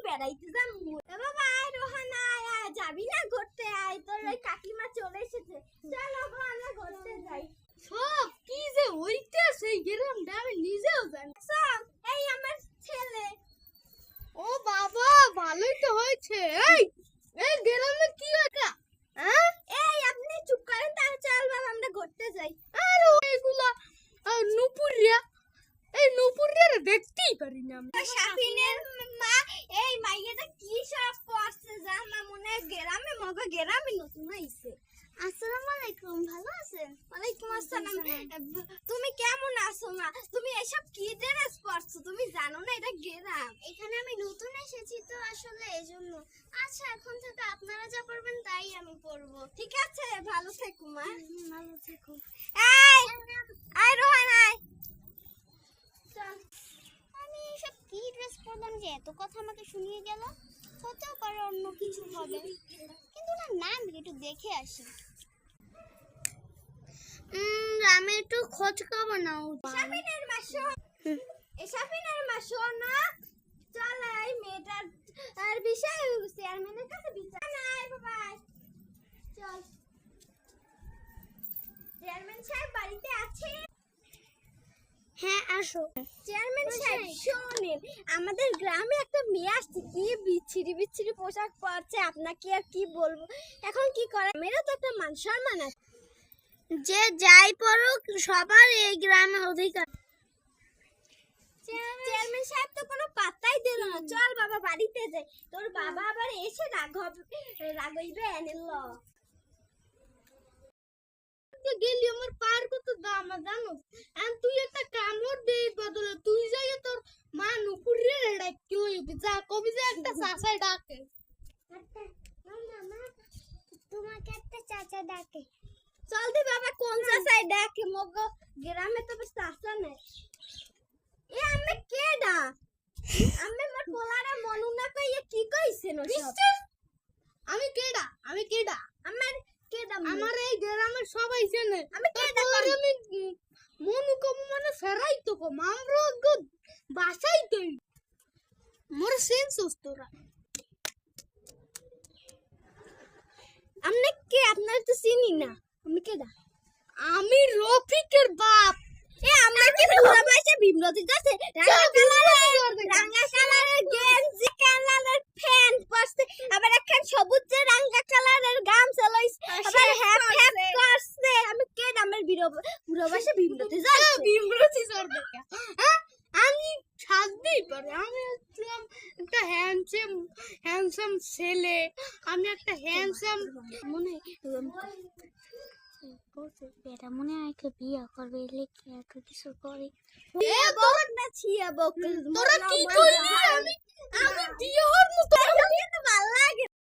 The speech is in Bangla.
বেড়াইতে যাবো। বাবা আয় রোহান আয়, যাবি না ঘুরতে? আয়, তোর ওই কাকিমা চলে এসেছে, চলো গো আমরা ঘুরতে যাই। সব কি যে হইতেছে এই গ্রামটা আমি নিজেও জানি। সব এই আমার ছেলে। ও বাবা, ভালোই তো হয়েছে। এই এই গ্রামে কি হয়েছে? হ্যাঁ, এই আপনি চুপ করেন, তাহলে চল বাবা আমরা ঘুরতে যাই। আরে এইগুলা নুপুরিয়া, এই নুপুরিয়া দেখতেই পারি না আমি। শাফিনের মা, এই মাইয়াটা কি সব করছে জামা, মনে হয় গ্রামে মগা গ্রামে নতুন হইছে। আসসালামু আলাইকুম, ভালো আছেন? ওয়ালাইকুম আসসালাম। তুমি কেমন আছো মা? তুমি এসব কি ড্রেস পরছো? তুমি জানো না এটা গ্রাম? এখানে আমি নতুন এসেছি তো আসলে এজন্য। আচ্ছা, এখন থেকে আপনারা যা পড়বেন তাই আমি পড়বো। ঠিক আছে, ভালো থেকো মা। ভালো থেকো। এই আয় রোহান আয়, চল। আমি এসব কি ড্রেস পরলাম যে এত কথা আমাকে শুনিয়ে গেল? হতেও পারে অন্য কিছু হবে, কিন্তু না নাম একটু দেখে আসি। আমি একটু খোঁজ খবর নাও। শাফিনের মা শোন, শাফিনের মা শোন না, চল এই মেয়েটার আর বিষয় চেয়ারম্যানের কাছে বিচার নাই বাবা, চল। চেয়ারম্যান সাহেব বাড়িতে আছে? হ্যাঁ আসো। চেয়ারম্যান সাহেব শোনেন, আমাদের গ্রামে একটা মেয়ে আসছে, কি বিচ্ছিরি বিচ্ছিরি পোশাক পরছে, আপনাকে আর কি বলবো। এখন কি করে, মেয়েরা তো একটা মান সম্মান আছে। যে যাই পড়ুক সবার এই গ্রামে অধিকার। চেয়ারম্যান সাহেব তো কোনো পাত্তাই দিল না। চল বাবা বাড়িতে যাই, তোর বাবা আবার এসে রাগইবে এনেল। গেলি আমার পার কত দাম জানো? আর তুই একটা কামড় দেই বদলে তুই যাই তোর মা নুপুরিয়া ডাকি হইবি, যা কবি যে একটা চাচাই ডাকে। তোমাকে একটা চাচা ডাকে। চল দি বাবা, কোন চাচাই ডাকে? মগ গ্রামে তো বেশ চাচা নেই। এ আমি কেডা? আমি মোর পোলারে মনু না কইয়ে কি কইছেন ওসব? আমি কেডা? আমি কেডা? আমার কেডা? আমার এই গ্রামের সবাই জানে আমি কেডা? আমি মনু কম মানে ফেরাই তো কম আমরা বাসাই তো মোর সেন্স তোরা। আমনে কে? আপনার তো চিনি না। আমি কেডা? আমি রফিকের বাপ। এ আমরা কি পুরো বয়সে বিমরতি যাচ্ছে? রাঙা কালারের গেঞ্জি, কালারের প্যান্ট পরছে, আবার একটা সবুজ রাঙা কালারের গামছা লইছে, আবার হ্যাপ হ্যাপ করছে। আমি কেডা? আমার পুরো বয়সে বিমরতি যাচ্ছে। বিমরতি করবে হ্যাঁ, আমি সাজতেই পারি। আমি হচ্ছিলাম একটা হ্যান্ডসাম ছেলে, আমি একটা হ্যান্ডসাম মনে এটা মনে হয় একটা বিয়ে করবে, লেখে এত কিছু করে। এ বক না ছিয়া বক, তোরা কি কইলি? আমি বিয়ে হওয়ার মতো